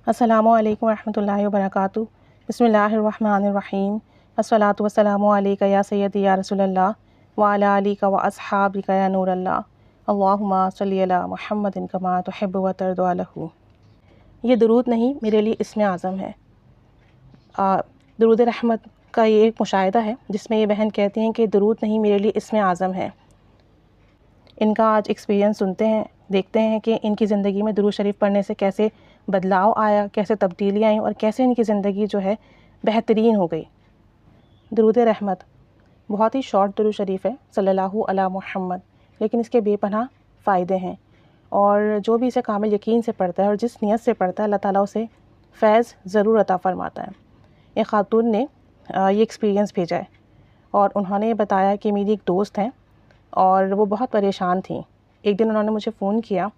السلام علیکم ورحمۃ اللہ وبرکاتہ۔ بسم اللہ الرحمن الرحیم۔ الصلاۃ والسلام علیک یا سیدی یا رسول اللہ وعلی آلک و اصحابک یا نور اللہ، اللہم صلی علی محمد کما تحب و ترضی عنہ۔ یہ درود نہیں، میرے لیے اسم اعظم ہے۔ درود رحمت کا یہ ایک مشاہدہ ہے جس میں یہ بہن کہتی ہیں کہ درود نہیں، میرے لیے اسم اعظم ہے۔ ان کا آج ایکسپیرینس سنتے ہیں، دیکھتے ہیں کہ ان کی زندگی میں درود شریف پڑھنے سے کیسے بدلاؤ آیا، کیسے تبدیلیاں آئیں اور کیسے ان کی زندگی جو ہے بہترین ہو گئی۔ درود رحمت بہت ہی شارٹ درود شریف ہے، صلی اللہ علی محمد، لیکن اس کے بے پناہ فائدے ہیں، اور جو بھی اسے کامل یقین سے پڑھتا ہے اور جس نیت سے پڑھتا ہے، اللہ تعالیٰ اسے فیض ضرور عطا فرماتا ہے۔ ایک خاتون نے یہ ایکسپیرینس بھیجا ہے، اور انہوں نے بتایا کہ میری ایک دوست ہیں اور وہ بہت پریشان تھیں۔ ایک دن انہوں نے مجھے فون کیا،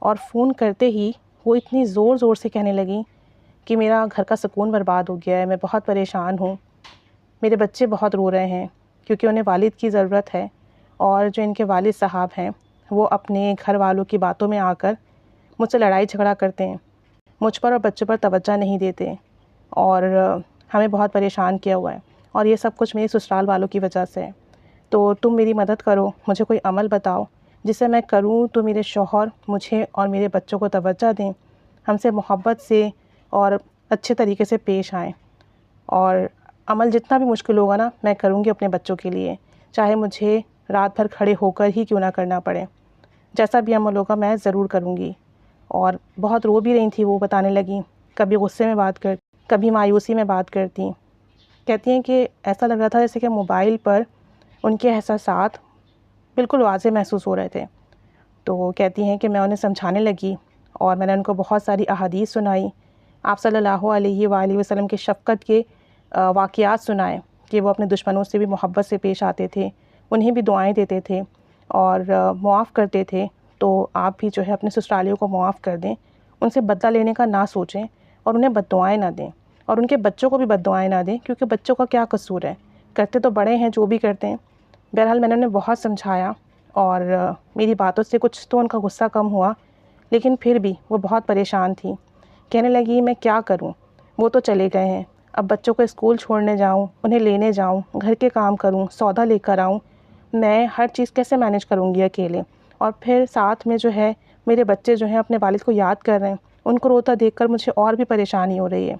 اور فون کرتے ہی وہ اتنی زور زور سے کہنے لگیں کہ میرا گھر کا سکون برباد ہو گیا ہے، میں بہت پریشان ہوں، میرے بچے بہت رو رہے ہیں کیونکہ انہیں والد کی ضرورت ہے، اور جو ان کے والد صاحب ہیں وہ اپنے گھر والوں کی باتوں میں آ کر مجھ سے لڑائی جھگڑا کرتے ہیں، مجھ پر اور بچوں پر توجہ نہیں دیتے، اور ہمیں بہت پریشان کیا ہوا ہے، اور یہ سب کچھ میرے سسرال والوں کی وجہ سے ہے۔ تو تم میری مدد کرو، مجھے کوئی عمل بتاؤ جسے میں کروں تو میرے شوہر مجھے اور میرے بچوں کو توجہ دیں، ہم سے محبت سے اور اچھے طریقے سے پیش آئیں، اور عمل جتنا بھی مشکل ہوگا نا میں کروں گی اپنے بچوں کے لیے، چاہے مجھے رات بھر کھڑے ہو کر ہی کیوں نہ کرنا پڑے، جیسا بھی عمل ہوگا میں ضرور کروں گی۔ اور بہت رو بھی رہی تھیں، وہ بتانے لگیں، کبھی غصے میں بات کرتی، کبھی مایوسی میں بات کرتی، کہتی ہیں کہ ایسا لگ رہا تھا جیسے کہ موبائل پر ان کے احساسات بالکل واضح محسوس ہو رہے تھے۔ تو وہ کہتی ہیں کہ میں انہیں سمجھانے لگی، اور میں نے ان کو بہت ساری احادیث سنائی، آپ صلی اللہ علیہ وآلہ وسلم کے شفقت کے واقعات سنائے کہ وہ اپنے دشمنوں سے بھی محبت سے پیش آتے تھے، انہیں بھی دعائیں دیتے تھے اور معاف کرتے تھے۔ تو آپ بھی جو ہے اپنے سسرالیوں کو معاف کر دیں، ان سے بدلہ لینے کا نہ سوچیں، اور انہیں بد دعائیں نہ دیں، اور ان کے بچوں کو بھی بد دعائیں نہ دیں، کیونکہ بچوں کا کیا قصور ہے، کرتے تو بڑے ہیں جو بھی کرتے ہیں۔ بہرحال میں نے انہیں بہت سمجھایا، اور میری باتوں سے کچھ تو ان کا غصہ کم ہوا، لیکن پھر بھی وہ بہت پریشان تھی۔ کہنے لگی میں کیا کروں، وہ تو چلے گئے ہیں، اب بچوں کو اسکول چھوڑنے جاؤں، انہیں لینے جاؤں، گھر کے کام کروں، سودا لے کر آؤں، میں ہر چیز کیسے مینیج کروں گی اکیلے، اور پھر ساتھ میں جو ہے میرے بچے جو ہیں اپنے والد کو یاد کر رہے ہیں، ان کو روتا دیکھ کر مجھے اور بھی پریشانی ہو رہی ہے۔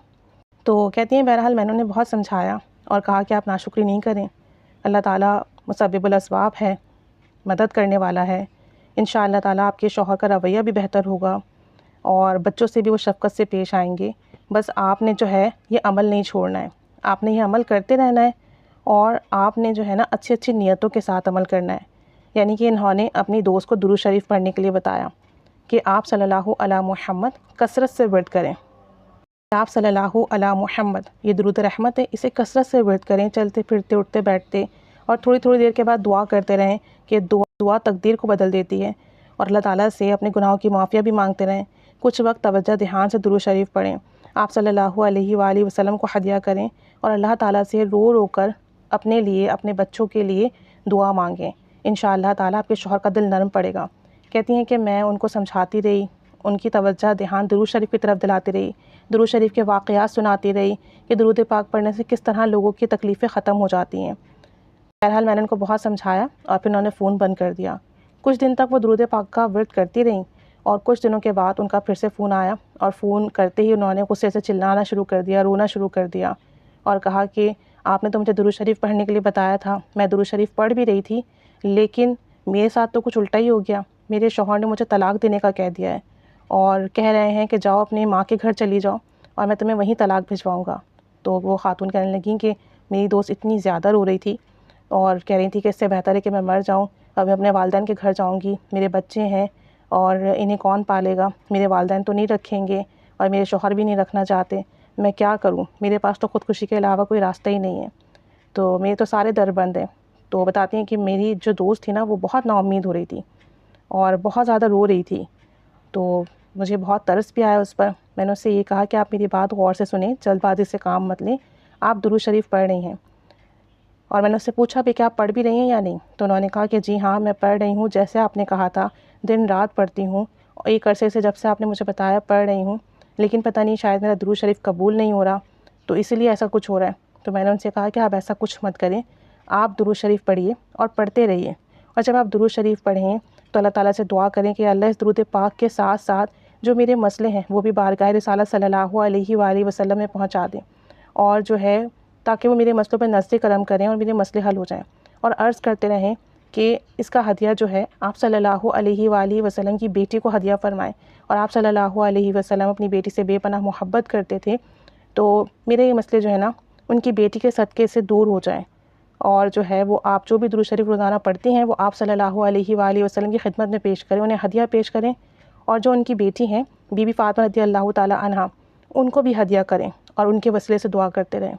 تو کہتی ہیں بہرحال میں نے انہیں بہت سمجھایا اور کہا کہ آپ ناشکری نہیں کریں، اللہ تعالیٰ مسبب الاسباب ہے، مدد کرنے والا ہے، انشاءاللہ تعالیٰ آپ کے شوہر کا رویہ بھی بہتر ہوگا، اور بچوں سے بھی وہ شفقت سے پیش آئیں گے، بس آپ نے جو ہے یہ عمل نہیں چھوڑنا ہے، آپ نے یہ عمل کرتے رہنا ہے، اور آپ نے جو ہے نا اچھی اچھی نیتوں کے ساتھ عمل کرنا ہے۔ یعنی کہ انہوں نے اپنی دوست کو درود شریف پڑھنے کے لیے بتایا کہ آپ صلی اللہ علی محمد کثرت سے ورد کریں، آپ صلی اللہ علی محمد، یہ درود رحمت ہے، اسے کثرت سے ورد کریں، چلتے پھرتے اٹھتے بیٹھتے، اور تھوڑی تھوڑی دیر کے بعد دعا کرتے رہیں کہ دعا تقدیر کو بدل دیتی ہے، اور اللہ تعالیٰ سے اپنے گناہوں کی معافیہ بھی مانگتے رہیں۔ کچھ وقت توجہ دھیان سے درود شریف پڑھیں، آپ صلی اللہ علیہ وآلہ وسلم کو ہدیہ کریں، اور اللہ تعالیٰ سے رو رو کر اپنے لیے، اپنے بچوں کے لیے دعا مانگیں، انشاءاللہ تعالیٰ آپ کے شوہر کا دل نرم پڑے گا۔ کہتی ہیں کہ میں ان کو سمجھاتی رہی، ان کی توجہ دھیان درود شریف کی طرف دلاتی رہی، درود شریف کے واقعات سناتی رہی کہ درود پاک پڑھنے سے کس طرح لوگوں کی تکلیفیں ختم ہو جاتی ہیں۔ بہرحال میں نے ان کو بہت سمجھایا، اور پھر انہوں نے فون بند کر دیا۔ کچھ دن تک وہ درود پاک کا ورد کرتی رہیں، اور کچھ دنوں کے بعد ان کا پھر سے فون آیا، اور فون کرتے ہی انہوں نے غصے سے چلانا شروع کر دیا، رونا شروع کر دیا، اور کہا کہ آپ نے تو مجھے درود شریف پڑھنے کے لیے بتایا تھا، میں درود شریف پڑھ بھی رہی تھی، لیکن میرے ساتھ تو کچھ الٹا ہی ہو گیا، میرے شوہر نے مجھے طلاق دینے کا کہہ دیا ہے، اور کہہ رہے ہیں کہ جاؤ اپنی ماں کے گھر چلی جاؤ، اور میں تمہیں وہیں طلاق بھجواؤں گا۔ تو وہ خاتون کہنے لگیں کہ میری دوست اتنی زیادہ رو رہی تھی، اور کہہ رہی تھی کہ اس سے بہتر ہے کہ میں مر جاؤں، اب میں اپنے والدین کے گھر جاؤں گی، میرے بچے ہیں اور انہیں کون پالے گا، میرے والدین تو نہیں رکھیں گے، اور میرے شوہر بھی نہیں رکھنا چاہتے، میں کیا کروں، میرے پاس تو خودکشی کے علاوہ کوئی راستہ ہی نہیں ہے، تو میرے تو سارے در بند ہیں۔ تو بتاتی ہیں کہ میری جو دوست تھی نا وہ بہت نا امید ہو رہی تھی، اور بہت زیادہ رو رہی تھی، تو مجھے بہت ترس بھی آیا اس پر۔ میں نے اس سے یہ کہا کہ آپ میری بات غور سے سنیں، جلد بازی سے کام مت لیں، آپ درود شریف پڑھ رہی ہیں، اور میں نے اس سے پوچھا بھی کہ آپ پڑھ بھی رہی ہیں یا نہیں، تو انہوں نے کہا کہ جی ہاں میں پڑھ رہی ہوں، جیسے آپ نے کہا تھا دن رات پڑھتی ہوں، اور ایک عرصے سے جب سے آپ نے مجھے بتایا پڑھ رہی ہوں، لیکن پتہ نہیں شاید میرا درود شریف قبول نہیں ہو رہا، تو اسی لیے ایسا کچھ ہو رہا ہے۔ تو میں نے ان سے کہا کہ آپ ایسا کچھ مت کریں، آپ درود شریف پڑھیے اور پڑھتے رہیے، اور جب آپ درود شریف پڑھیں تو اللہ تعالیٰ سے دعا کریں کہ اللہ اس درود پاک کے ساتھ ساتھ جو میرے مسئلے ہیں وہ بھی بارگاہ رسالت صلی اللہ علیہ وآلہ وسلم میں پہنچا دیں، اور جو ہے تاکہ وہ میرے مسئلوں پر نظر کرم کریں اور میرے مسئلے حل ہو جائیں، اور عرض کرتے رہیں کہ اس کا ہدیہ جو ہے آپ صلی اللہ علیہ وآلہ وسلم کی بیٹی کو ہدیہ فرمائیں، اور آپ صلی اللہ علیہ وسلم اپنی بیٹی سے بے پناہ محبت کرتے تھے، تو میرے یہ مسئلے جو ہے نا ان کی بیٹی کے صدقے سے دور ہو جائیں، اور جو ہے وہ آپ جو بھی درود شریف روزانہ پڑھتی ہیں وہ آپ صلی اللہ علیہ وآلہ وسلم کی خدمت میں پیش کریں، انہیں ہدیہ پیش کریں، اور جو ان کی بیٹی ہیں بی بی فاطمہ رضی اللہ تعالی عنہا، ان کو بھی ہدیہ کریں اور ان کے وسیلے سے دعا کرتے رہیں،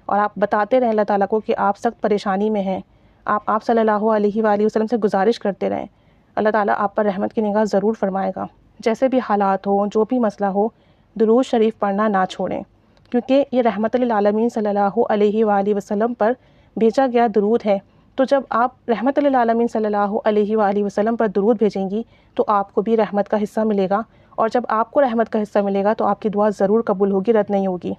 اور آپ بتاتے رہیں اللہ تعالیٰ کو کہ آپ سخت پریشانی میں ہیں، آپ صلی اللہ علیہ وآلہ وسلم سے گزارش کرتے رہیں، اللہ تعالیٰ آپ پر رحمت کی نگاہ ضرور فرمائے گا۔ جیسے بھی حالات ہوں، جو بھی مسئلہ ہو، درود شریف پڑھنا نہ چھوڑیں، کیونکہ یہ رحمت للعالمین صلی اللہ علیہ وآلہ وسلم پر بھیجا گیا درود ہے، تو جب آپ رحمت للعالمین صلی اللہ علیہ وآلہ وسلم پر درود بھیجیں گی تو آپ کو بھی رحمت کا حصہ ملے گا، اور جب آپ کو رحمت کا حصہ ملے گا تو آپ کی دعا ضرور قبول ہوگی، رد نہیں ہوگی۔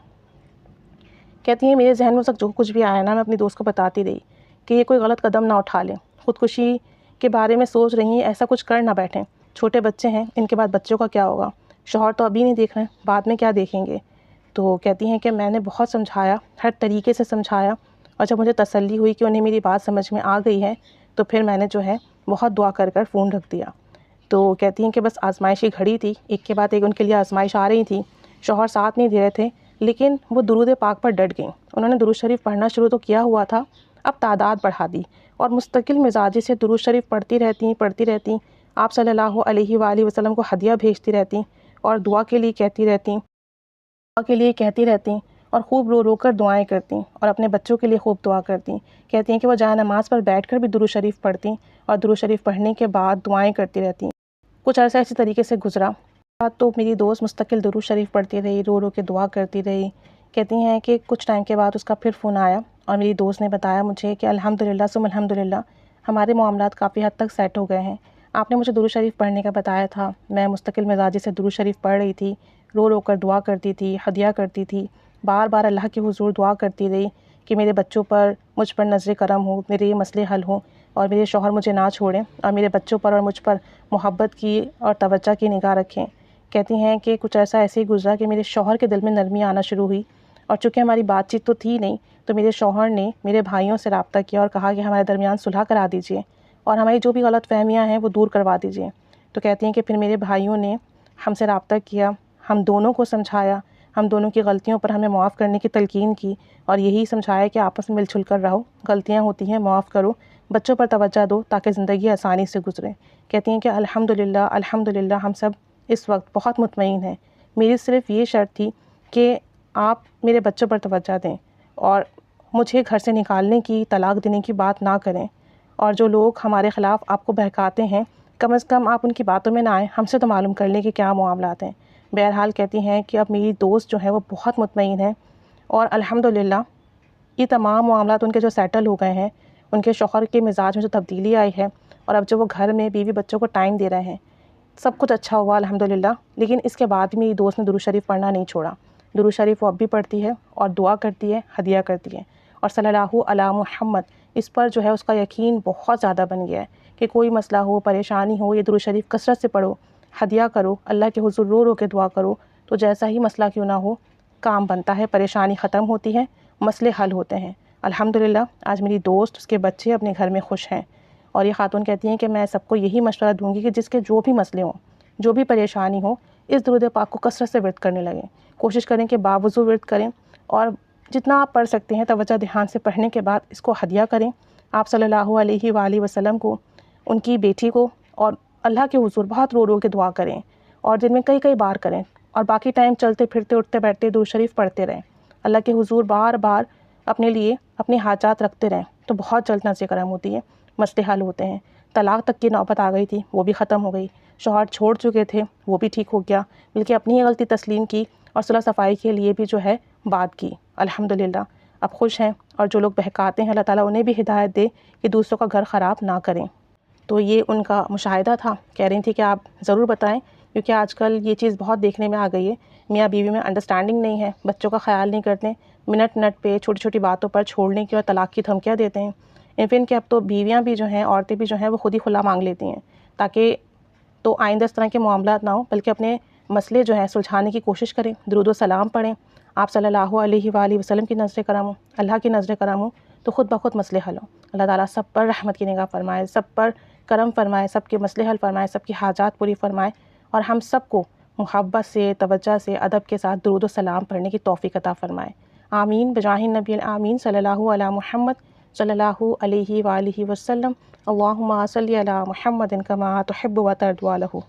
کہتی ہیں میرے ذہن میں جو کچھ بھی آیا نا میں اپنی دوست کو بتاتی رہی کہ یہ کوئی غلط قدم نہ اٹھا لیں، خودکشی کے بارے میں سوچ رہی ہیں، ایسا کچھ کر نہ بیٹھیں، چھوٹے بچے ہیں، ان کے بعد بچوں کا کیا ہوگا، شوہر تو ابھی نہیں دیکھ رہے ہیں، بعد میں کیا دیکھیں گے۔ تو کہتی ہیں کہ میں نے بہت سمجھایا، ہر طریقے سے سمجھایا، اور جب مجھے تسلی ہوئی کہ انہیں میری بات سمجھ میں آ گئی ہے تو پھر میں نے جو ہے بہت دعا کر فون رکھ دیا۔ تو کہتی ہیں کہ بس آزمائش کی گھڑی تھی، ایک کے بعد ایک ان کے لیے آزمائش آ رہی تھی، شوہر ساتھ نہیں دے رہے تھے، لیکن وہ درود پاک پر ڈٹ گئیں، انہوں نے درود شریف پڑھنا شروع تو کیا ہوا تھا، اب تعداد بڑھا دی، اور مستقل مزاجی سے درود شریف پڑھتی رہتی، آپ صلی اللہ علیہ وآلہ وسلم کو ہدیہ بھیجتی رہتی، اور دعا کے لیے کہتی رہتی، اور خوب رو رو کر دعائیں کرتی، اور اپنے بچوں کے لیے خوب دعا کرتی۔ کہتی ہیں کہ وہ جائے نماز پر بیٹھ کر بھی درود شریف پڑھتی، اور درود شریف پڑھنے کے بعد دعائیں کرتی رہتی۔ کچھ عرصہ اسی طریقے سے گزرا، تو میری دوست مستقل درود شریف پڑھتی رہی، رو رو کے دعا کرتی رہی۔ کہتی ہیں کہ کچھ ٹائم کے بعد اس کا پھر فون آیا، اور میری دوست نے بتایا مجھے کہ الحمدللہ ثم الحمدللہ ہمارے معاملات کافی حد تک سیٹ ہو گئے ہیں، آپ نے مجھے درود شریف پڑھنے کا بتایا تھا، میں مستقل مزاجی سے درود شریف پڑھ رہی تھی، رو رو کر دعا کرتی تھی، ہدیہ کرتی تھی، بار بار اللہ کے حضور دعا کرتی رہی کہ میرے بچوں پر مجھ پر نظر کرم ہو، میرے یہ مسئلے حل ہوں، اور میرے شوہر مجھے نہ چھوڑیں، اور میرے بچوں پر اور مجھ پر محبت کی اور توجہ کی نگاہ رکھیں۔ کہتی ہیں کہ کچھ عرصہ ایسے ہی گزرا کہ میرے شوہر کے دل میں نرمی آنا شروع ہوئی، اور چونکہ ہماری بات چیت تو تھی نہیں، تو میرے شوہر نے میرے بھائیوں سے رابطہ کیا اور کہا کہ ہمارے درمیان صلح کرا دیجئے، اور ہماری جو بھی غلط فہمیاں ہیں وہ دور کروا دیجئے۔ تو کہتی ہیں کہ پھر میرے بھائیوں نے ہم سے رابطہ کیا، ہم دونوں کو سمجھایا، ہم دونوں کی غلطیوں پر ہمیں معاف کرنے کی تلقین کی، اور یہی سمجھایا کہ آپس میں مل جل کر رہو، غلطیاں ہوتی ہیں معاف کرو، بچوں پر توجہ دو تاکہ زندگی آسانی سے گزرے۔ کہتی ہیں کہ الحمدللہ ہم سب اس وقت بہت مطمئن ہیں، میری صرف یہ شرط تھی کہ آپ میرے بچوں پر توجہ دیں، اور مجھے گھر سے نکالنے کی، طلاق دینے کی بات نہ کریں، اور جو لوگ ہمارے خلاف آپ کو بہکاتے ہیں کم از کم آپ ان کی باتوں میں نہ آئیں، ہم سے تو معلوم کر لیں کہ کیا معاملات ہیں۔ بہرحال کہتی ہیں کہ اب میری دوست جو ہے وہ بہت مطمئن ہے، اور الحمدللہ یہ تمام معاملات ان کے جو سیٹل ہو گئے ہیں، ان کے شوہر کے مزاج میں جو تبدیلی آئی ہے، اور اب جو وہ گھر میں بیوی بچوں کو ٹائم دے رہے ہیں، سب کچھ اچھا ہوا الحمدللہ۔ لیکن اس کے بعد بھی میری دوست نے درود شریف پڑھنا نہیں چھوڑا، درود شریف وہ اب بھی پڑھتی ہے، اور دعا کرتی ہے، ہدیہ کرتی ہے، اور صلی اللہ علی محمد اس پر جو ہے اس کا یقین بہت زیادہ بن گیا ہے کہ کوئی مسئلہ ہو، پریشانی ہو، یہ درود شریف کثرت سے پڑھو، ہدیہ کرو، اللہ کے حضور رو رو کے دعا کرو، تو جیسا ہی مسئلہ کیوں نہ ہو کام بنتا ہے، پریشانی ختم ہوتی ہے، مسئلے حل ہوتے ہیں۔ الحمدللہ آج میری دوست، اس کے بچے اپنے گھر میں خوش ہیں، اور یہ خاتون کہتی ہیں کہ میں سب کو یہی مشورہ دوں گی کہ جس کے جو بھی مسئلے ہوں، جو بھی پریشانی ہو، اس درود پاک کو کثرت سے ورد کرنے لگیں، کوشش کریں کہ باوضو ورد کریں، اور جتنا آپ پڑھ سکتے ہیں توجہ دھیان سے پڑھنے کے بعد اس کو ہدیہ کریں آپ صلی اللہ علیہ وآلہ وسلم کو، ان کی بیٹی کو، اور اللہ کے حضور بہت رو رو کے دعا کریں، اور دن میں کئی بار کریں، اور باقی ٹائم چلتے پھرتے اٹھتے بیٹھتے درود شریف پڑھتے رہیں، اللہ کے حضور بار بار اپنے لیے اپنے حاجات رکھتے رہیں، تو بہت جلد نظر کرم ہوتی ہے، مسئلے حل ہوتے ہیں۔ طلاق تک کی نوبت آ گئی تھی، وہ بھی ختم ہو گئی، شوہر چھوڑ چکے تھے، وہ بھی ٹھیک ہو گیا، بلکہ اپنی ہی غلطی تسلیم کی، اور صلح صفائی کے لیے بھی جو ہے بات کی، الحمدللہ اب خوش ہیں، اور جو لوگ بہکاتے ہیں اللہ تعالیٰ انہیں بھی ہدایت دے کہ دوسروں کا گھر خراب نہ کریں۔ تو یہ ان کا مشاہدہ تھا، کہہ رہی تھی کہ آپ ضرور بتائیں، کیونکہ آج کل یہ چیز بہت دیکھنے میں آ گئی ہے میاں بیوی میں انڈرسٹینڈنگ نہیں ہے، بچوں کا خیال نہیں کرتے، منٹ منٹ پہ چھوٹی چھوٹی باتوں پر چھوڑنے کی اور طلاق کی دھمکیاں دیتے ہیں۔ ایون کہ اب تو بیویاں بھی جو ہیں، عورتیں بھی جو ہیں وہ خود ہی خلا مانگ لیتی ہیں، تاکہ تو آئندہ اس طرح کے معاملات نہ ہوں، بلکہ اپنے مسئلے جو ہیں سلجھانے کی کوشش کریں، درود و سلام پڑھیں، آپ صلی اللہ علیہ وآلہ وسلم کی نظر کرم ہو، اللہ کی نظر کرم ہو، تو خود بخود مسئلے حل ہوں۔ اللہ تعالیٰ سب پر رحمت کی نگاہ فرمائے، سب پر کرم فرمائے، سب کے مسئلے حل فرمائے، سب کی حاجات پوری فرمائے، اور ہم سب کو محبت سے، توجہ سے، ادب کے ساتھ درود و سلام پڑھنے کی توفیق عطا فرمائے۔ آمین بجاہ النبی الآمین صلی اللہ علی محمد صلی اللہ علیہ وآلہ وسلم۔ اللہم صلی علی محمد کما تحب و ترضی عنہ۔